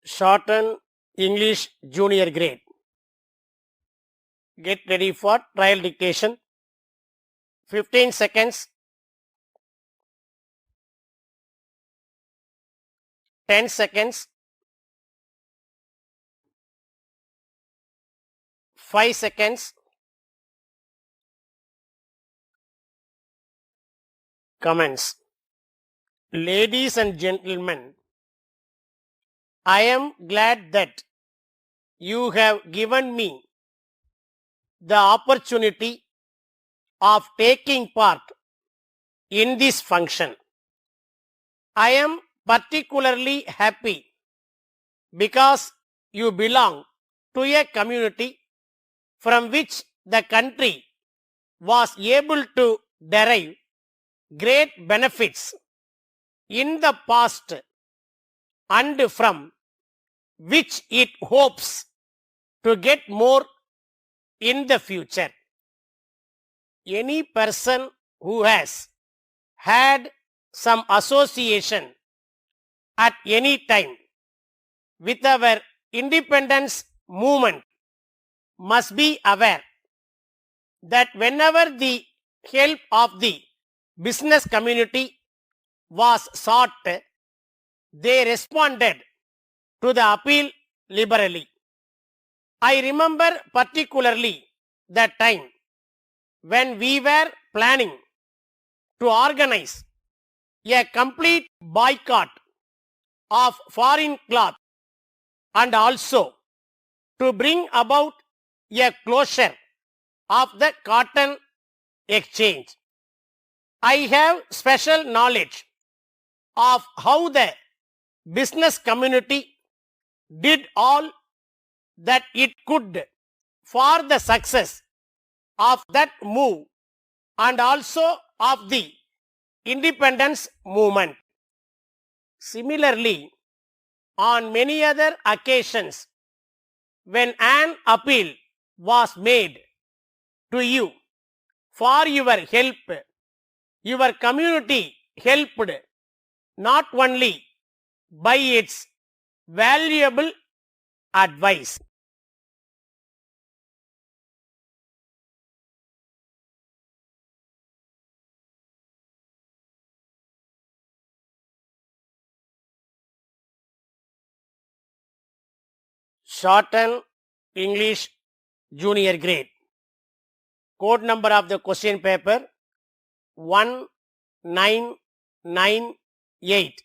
Shorthand English Junior Grade. Get ready for trial dictation. 15 seconds. 10 seconds. 5 seconds. Comments. Ladies and gentlemen, I am glad that you have given me the opportunity of taking part in this function. I am particularly happy because you belong to a community from which the country was able to derive great benefits in the past and from which it hopes to get more in the future. Any person who has had some association at any time with our independence movement must be aware that whenever the help of the business community was sought, they responded to the appeal liberally. I remember particularly the time when we were planning to organize a complete boycott of foreign cloth and also to bring about a closure of the cotton exchange. I have special knowledge of how the business community did all that it could for the success of that move and also of the independence movement. Similarly, on many other occasions, when an appeal was made to you for your help, your community helped not only by its valuable advice. Shorthand English Junior Grade. Code number of the question paper 1998.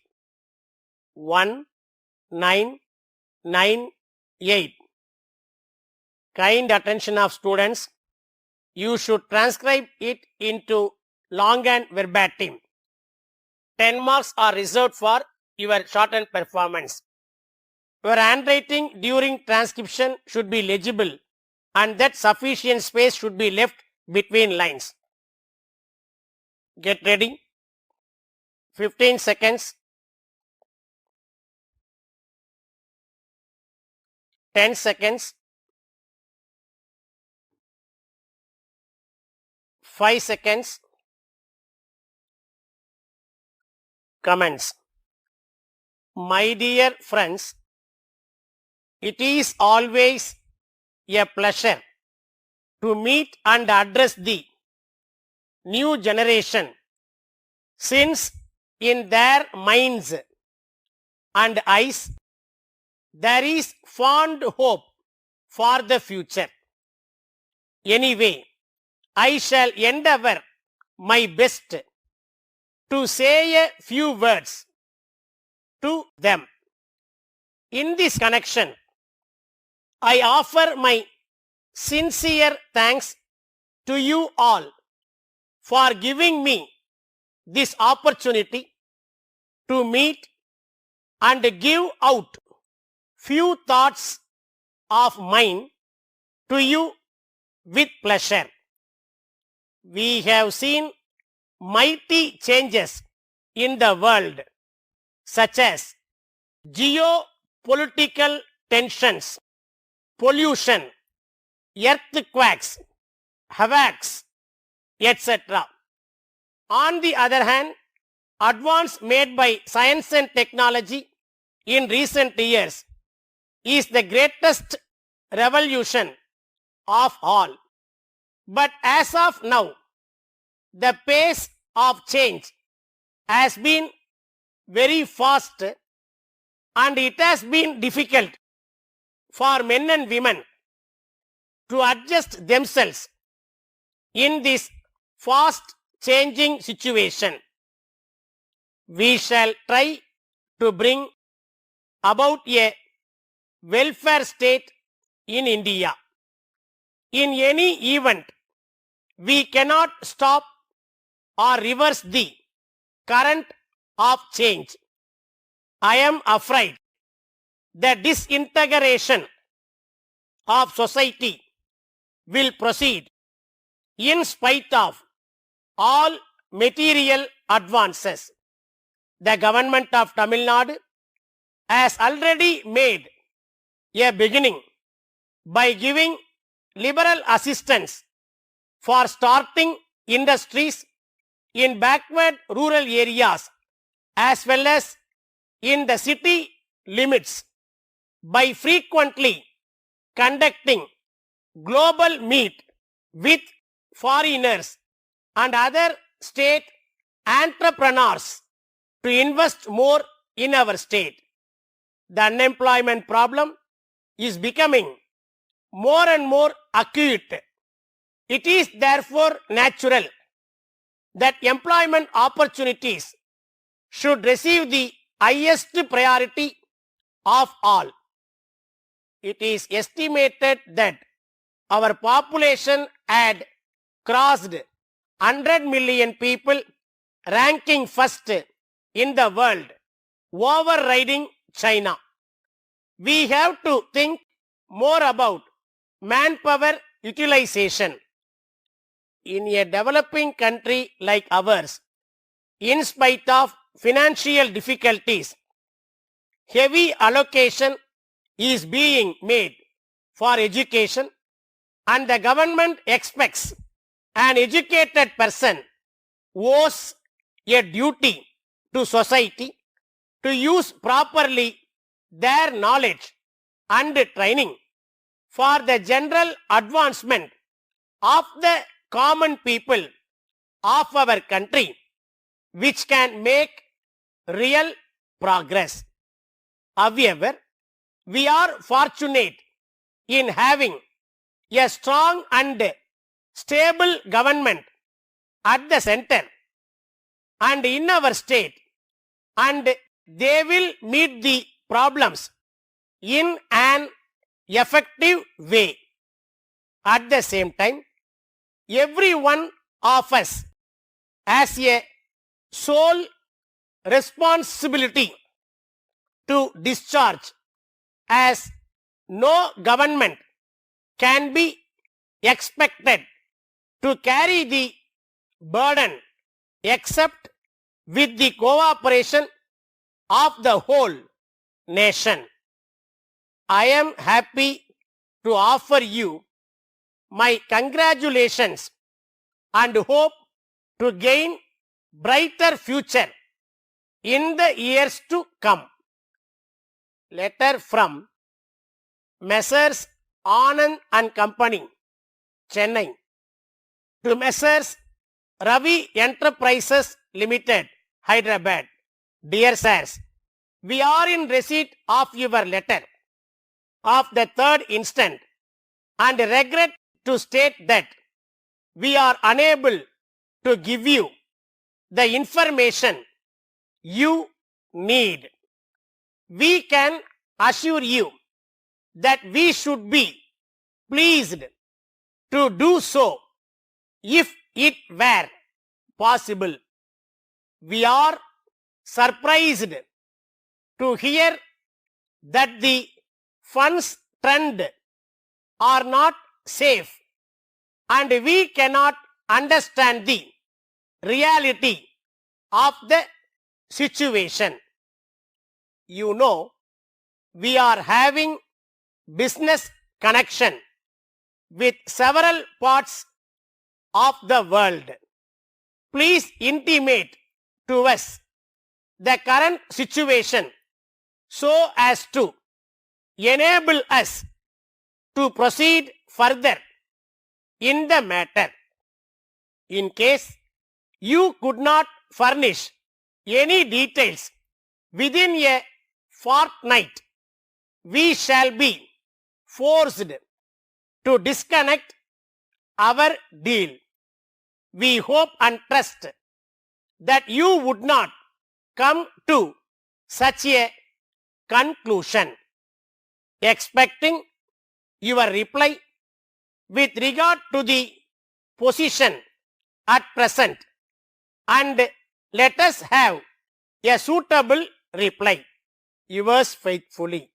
1998. Kind attention of students. You should transcribe it into long and verbatim. 10 marks are reserved for your shorthand performance. Your handwriting during transcription should be legible and that sufficient space should be left between lines. Get ready. 15 seconds. 10 seconds. 5 seconds. Comments. My dear friends, it is always a pleasure to meet and address the new generation, since in their minds and eyes there is fond hope for the future. Anyway, I shall endeavor my best to say a few words to them. In this connection, I offer my sincere thanks to you all for giving me this opportunity to meet and give out few thoughts of mine to you with pleasure. We have seen mighty changes in the world, such as geopolitical tensions, pollution, earthquakes, havocs, etc. On the other hand, advances made by science and technology in recent years is the greatest revolution of all. But as of now, the pace of change has been very fast and it has been difficult for men and women to adjust themselves in this fast changing situation. We shall try to bring about a welfare state in India. In any event, we cannot stop or reverse the current of change. I am afraid the disintegration of society will proceed in spite of all material advances. The government of Tamil Nadu has already made a beginning by giving liberal assistance for starting industries in backward rural areas as well as in the city limits by frequently conducting global meet with foreigners and other state entrepreneurs to invest more in our state. The unemployment problem is becoming more and more acute. It is therefore natural that employment opportunities should receive the highest priority of all. It is estimated that our population had crossed 100 million people, ranking first in the world, overriding China. We have to think more about manpower utilization. In a developing country like ours, in spite of financial difficulties, heavy allocation is being made for education, and the government expects an educated person owes a duty to society to use properly their knowledge and training for the general advancement of the common people of our country, which can make real progress. However, we are fortunate in having a strong and stable government at the center and in our state, and they will meet the problems in an effective way. At the same time, every one of us has a sole responsibility to discharge, as no government can be expected to carry the burden except with the cooperation of the whole nation. I am happy to offer you my congratulations and hope to gain brighter future in the years to come. Letter from Messrs. Anand and Company, Chennai, to Messrs. Ravi Enterprises Limited, Hyderabad. Dear sirs, we are in receipt of your letter of the 3rd instant and regret to state that we are unable to give you the information you need. We can assure you that we should be pleased to do so if it were possible. We are surprised to hear that the funds trend are not safe, and we cannot understand the reality of the situation. You know, we are having business connection with several parts of the world. Please intimate to us the current situation so as to enable us to proceed further in the matter. In case you could not furnish any details within a fortnight, we shall be forced to disconnect our deal. We hope and trust that you would not come to such a conclusion. Expecting your reply with regard to the position at present, and let us have a suitable reply. Yours faithfully.